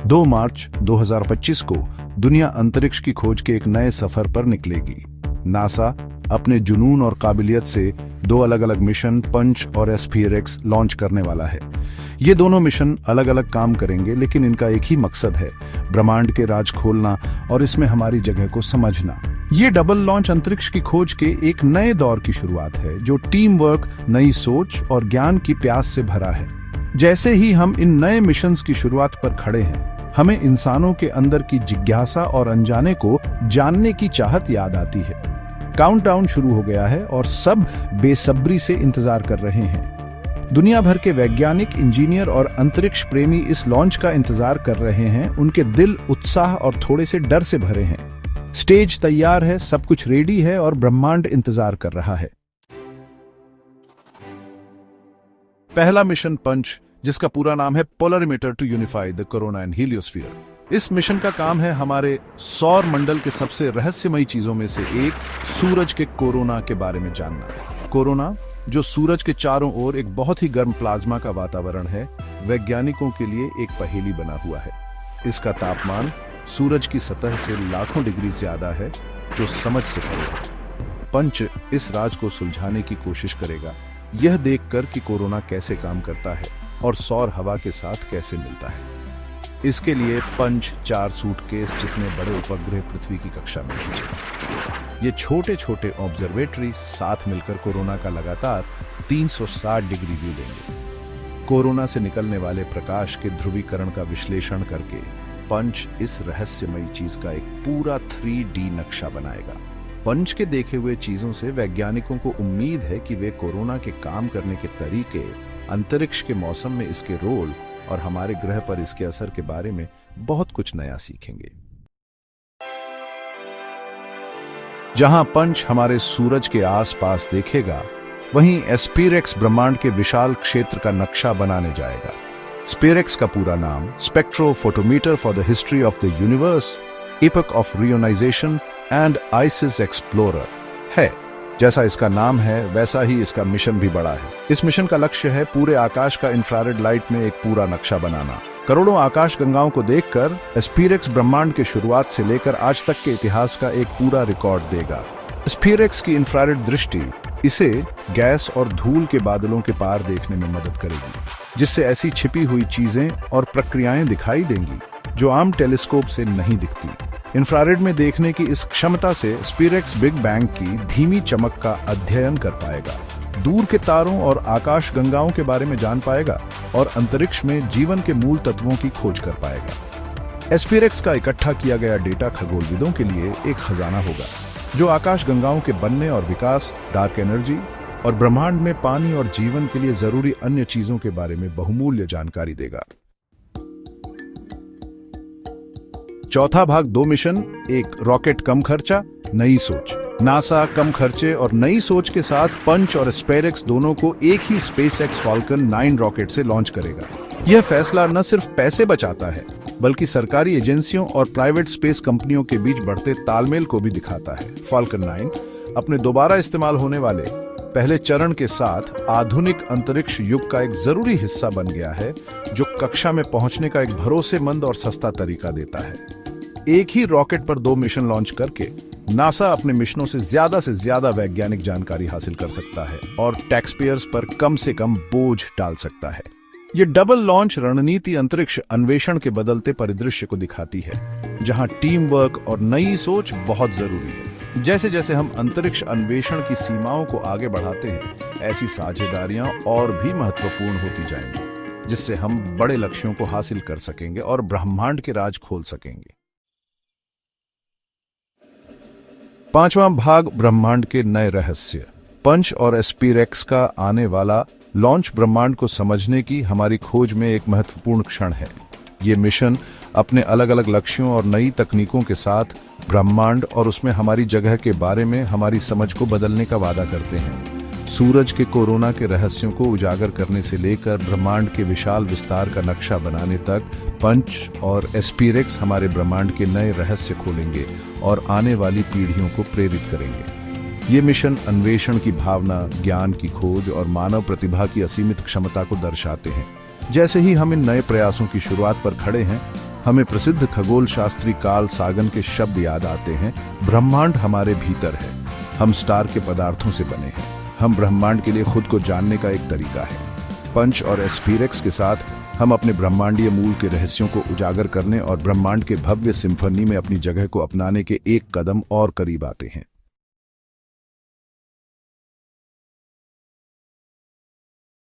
2 मार्च 2025 को दुनिया अंतरिक्ष की खोज के एक नए सफर पर निकलेगी। नासा अपने जुनून और काबिलियत से 2 अलग-अलग मिशन पंच और एस्पिरेक्स लॉन्च करने वाला है। ये दोनों मिशन अलग-अलग काम करेंगे, लेकिन इनका एक ही मकसद है, ब्रह्मांड के राज खोलना और इसमें हमारी जगह को समझना। ये डबल लॉन्च अंतरिक्ष की खोज के एक नए दौर की शुरुआत है, जो टीम वर्क, नई सोच और ज्ञान की प्यास से भरा है। जैसे ही हम इन नए मिशंस की शुरुआत पर खड़े हैं, हमें इंसानों के अंदर की जिज्ञासा और अनजाने को जानने की चाहत याद आती है। काउंटडाउन शुरू हो गया है और सब बेसब्री से इंतजार कर रहे हैं। दुनिया भर के वैज्ञानिक, इंजीनियर और अंतरिक्ष प्रेमी इस लॉन्च का इंतजार कर रहे हैं। उनके दिल उत्साह और थोड़े से डर से भरे हैं। स्टेज तैयार है, सब कुछ रेडी है और ब्रह्मांड इंतजार कर रहा है। पहला मिशन पंच, जिसका पूरा नाम है polarimeter to unify the corona and heliosphere. इस मिशन का काम है हमारे सौर मंडल के सबसे रहस्यमयी चीजों में से एक, सूरज के कोरोना के बारे में जानना। कोरोना, जो सूरज के चारों ओर एक बहुत ही गर्म प्लाज्मा का वातावरण है, वैज्ञानिकों के लिए एक पहेली बना हुआ है। इसका तापमान सूरज की सतह से लाखों डिग्री ज्यादा है, जो समझ से परे है। पंच इस राज को सुलझाने की कोशिश करेगा, यह देखकर कि कोरोना कैसे काम करता है और सौर हवा के साथ कैसे मिलता है। इसके लिए पंच 4 सूटकेस जितने बड़े उपग्रह पृथ्वी की कक्षा में भेजेगा। ये छोटे छोटे ऑब्जर्वेटरी साथ मिलकर कोरोना का लगातार 360 डिग्री व्यू देंगे। कोरोना से निकलने वाले प्रकाश के ध्रुवीकरण का विश्लेषण करके पंच इस रहस्यमयी चीज का एक पूरा 3D नक्शा बनाएगा। पंच के देखे हुए चीजों से वैज्ञानिकों को उम्मीद है कि वे कोरोना के काम करने के तरीके, अंतरिक्ष के मौसम में इसके रोल और हमारे ग्रह पर इसके असर के बारे में बहुत कुछ नया सीखेंगे। जहां पंच हमारे सूरज के आसपास देखेगा, वहीं एस्पिरेक्स ब्रह्मांड के विशाल क्षेत्र का नक्शा बनाने जाएगा। स्पिरेक्स का पूरा नाम spectrophotometer for the history of the universe, epoch of reionization and ices explorer है। जैसा इसका नाम है, वैसा ही इसका मिशन भी बड़ा है। इस मिशन का लक्ष्य है पूरे आकाश का इंफ्रारेड लाइट में एक पूरा नक्शा बनाना। करोड़ों आकाश गंगाओं को देखकर एस्पिरेक्स ब्रह्मांड के शुरुआत से लेकर आज तक के इतिहास का एक पूरा रिकॉर्ड देगा। एस्पिरेक्स की इंफ्रारेड दृष्टि इसे गैस और धूल के बादलों के पार देखने में मदद करेगी, जिससे ऐसी छिपी हुई चीजें और प्रक्रियाएं दिखाई देंगी जो आम टेलीस्कोप से नहीं दिखती। इंफ्रारेड में देखने की इस क्षमता से एस्पिरेक्स बिग बैंग की धीमी चमक का अध्ययन कर पाएगा, दूर के तारों और आकाश गंगाओं के बारे में जान पाएगा और अंतरिक्ष में जीवन के मूल तत्वों की खोज कर पाएगा। एस्पिरेक्स का इकट्ठा किया गया डेटा खगोलविदों के लिए एक खजाना होगा, जो आकाश गंगाओं के बनने और विकास, डार्क एनर्जी और ब्रह्मांड में पानी और जीवन के लिए जरूरी अन्य चीजों के बारे में बहुमूल्य जानकारी देगा। चौथा भाग 2 मिशन, एक रॉकेट कम खर्चा, नई सोच। नासा कम खर्चे और नई सोच के साथ पंच और एस्पिरेक्स दोनों को एक ही स्पेसएक्स फाल्कन 9 रॉकेट से लॉन्च करेगा। यह फैसला न सिर्फ पैसे बचाता है, बल्कि सरकारी एजेंसियों और प्राइवेट स्पेस कंपनियों के बीच बढ़ते तालमेल को भी दिखाता है। फाल्कन 9 अपने दोबारा इस्तेमाल होने वाले पहले चरण के साथ आधुनिक अंतरिक्ष युग का एक जरूरी हिस्सा बन गया है, जो कक्षा में पहुंचने का एक भरोसेमंद और सस्ता तरीका देता है। एक ही रॉकेट पर 2 मिशन लॉन्च करके नासा अपने मिशनों से ज्यादा वैज्ञानिक जानकारी हासिल कर सकता है और टैक्सपेयर्स पर कम से कम बोझ डाल सकता है। ये डबल लॉन्च रणनीति अंतरिक्ष अन्वेषण के बदलते परिदृश्य को दिखाती है, जहां टीम वर्क और नई सोच बहुत जरूरी है। जैसे जैसे हम अंतरिक्ष अन्वेषण की सीमाओं को आगे बढ़ाते हैं, ऐसी साझेदारियां और भी महत्वपूर्ण होती जाएंगी, जिससे हम बड़े लक्ष्यों को हासिल कर सकेंगे और ब्रह्मांड के राज खोल सकेंगे। 5वां भाग, ब्रह्मांड के नए रहस्य। पंच और एस्पिरेक्स का आने वाला लॉन्च ब्रह्मांड को समझने की हमारी खोज में एक महत्वपूर्ण क्षण है। ये मिशन अपने अलग अलग लक्ष्यों और नई तकनीकों के साथ ब्रह्मांड और उसमें हमारी जगह के बारे में हमारी समझ को बदलने का वादा करते हैं। सूरज के कोरोना के रहस्यों को उजागर करने से लेकर ब्रह्मांड के विशाल विस्तार का नक्शा बनाने तक, पंच और एस्पिरेक्स हमारे ब्रह्मांड के नए रहस्य खोलेंगे और आने वाली पीढ़ियों को प्रेरित करेंगे। ये मिशन अन्वेषण की भावना, ज्ञान की खोज और मानव प्रतिभा की असीमित क्षमता को दर्शाते हैं। जैसे ही हम इन नए प्रयासों की शुरुआत पर खड़े हैं, हमें प्रसिद्ध खगोल शास्त्री कार्ल सागन के शब्द याद आते हैं, ब्रह्मांड हमारे भीतर है, हम स्टार के पदार्थों से बने हैं, हम ब्रह्मांड के लिए खुद को जानने का एक तरीका है। पंच और एस्पिरेक्स के साथ हम अपने ब्रह्मांडीय मूल के रहस्यों को उजागर करने और ब्रह्मांड के भव्य सिम्फनी में अपनी जगह को अपनाने के एक कदम और करीब आते हैं।